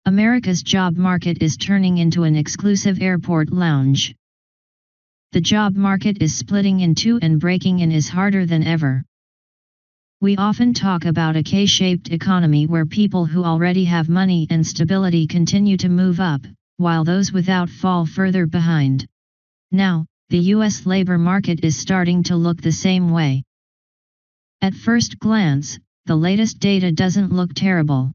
America's job market is turning into an exclusive airport lounge. The job market is splitting in two and breaking in is harder than ever. We often talk about a K-shaped economy where people who already have money and stability continue to move up, while those without fall further behind. Now, the U.S. labor market is starting to look the same way. At first glance, the latest data doesn't look terrible.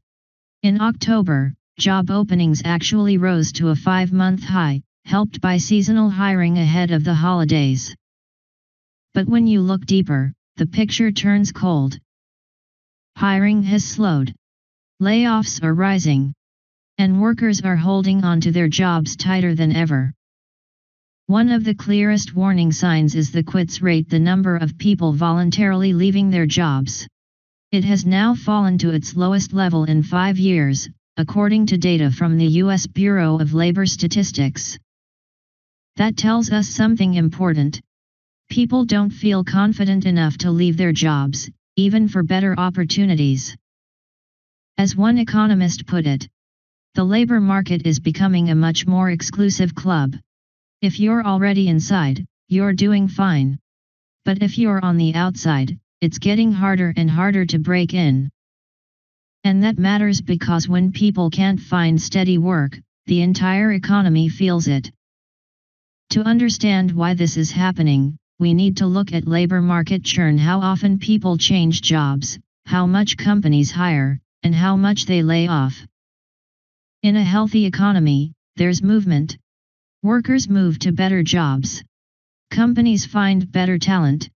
In October, job openings actually rose to a 5-month high, helped by seasonal hiring ahead of the holidays. But when you look deeper, the picture turns cold. Hiring has slowed. Layoffs are rising. And workers are holding on to their jobs tighter than ever. One of the clearest warning signs is the quits rate, the number of people voluntarily leaving their jobs. It has now fallen to its lowest level in 5 years, according to data from the U.S. Bureau of Labor Statistics. That tells us something important. People don't feel confident enough to leave their jobs, even for better opportunities. As one economist put it, the labor market is becoming a much more exclusive club. If you're already inside, you're doing fine. But if you're on the outside, it's getting harder and harder to break in. And that matters because when people can't find steady work, the entire economy feels it. To understand why this is happening, we need to look at labor market churn, how often people change jobs, how much companies hire, and how much they lay off. In a healthy economy, there's movement. Workers move to better jobs. Companies find better talent.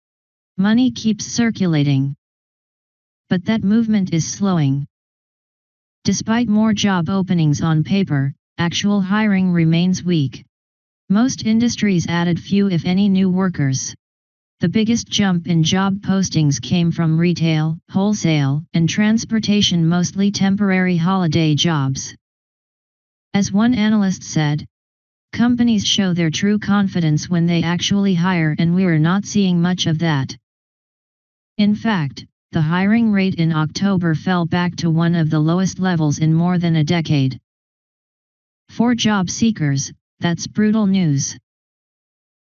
Money keeps circulating. But that movement is slowing. Despite more job openings on paper, actual hiring remains weak. Most industries added few if any new workers. The biggest jump in job postings came from retail, wholesale, and transportation, mostly temporary holiday jobs. As one analyst said, companies show their true confidence when they actually hire, and we're not seeing much of that. In fact, the hiring rate in October fell back to one of the lowest levels in more than a decade. For job seekers, that's brutal news.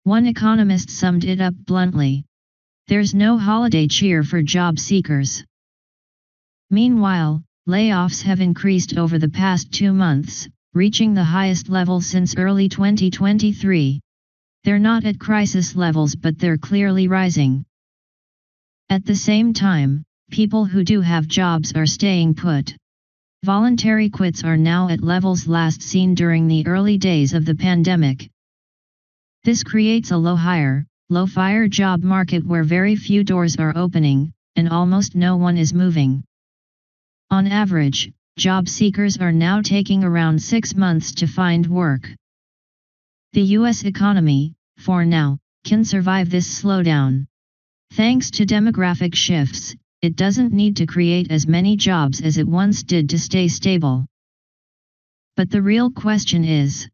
One economist summed it up bluntly: there's no holiday cheer for job seekers. Meanwhile, layoffs have increased over the past 2 months, reaching the highest level since early 2023. They're not at crisis levels, but they're clearly rising. At the same time, people who do have jobs are staying put. Voluntary quits are now at levels last seen during the early days of the pandemic. This creates a low hire, low fire job market where very few doors are opening, and almost no one is moving. On average, job seekers are now taking around 6 months to find work. The U.S. economy, for now, can survive this slowdown. Thanks to demographic shifts, it doesn't need to create as many jobs as it once did to stay stable. But the real question is,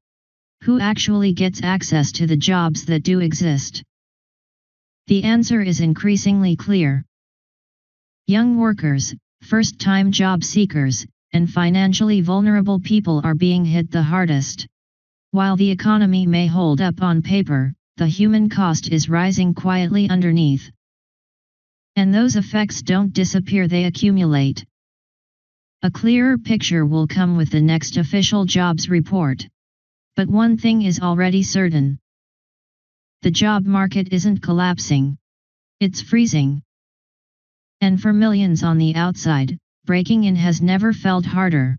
who actually gets access to the jobs that do exist? The answer is increasingly clear. Young workers, first-time job seekers, and financially vulnerable people are being hit the hardest. While the economy may hold up on paper, the human cost is rising quietly underneath. And those effects don't disappear, they accumulate. A clearer picture will come with the next official jobs report. But one thing is already certain. The job market isn't collapsing. It's freezing. And for millions on the outside, breaking in has never felt harder.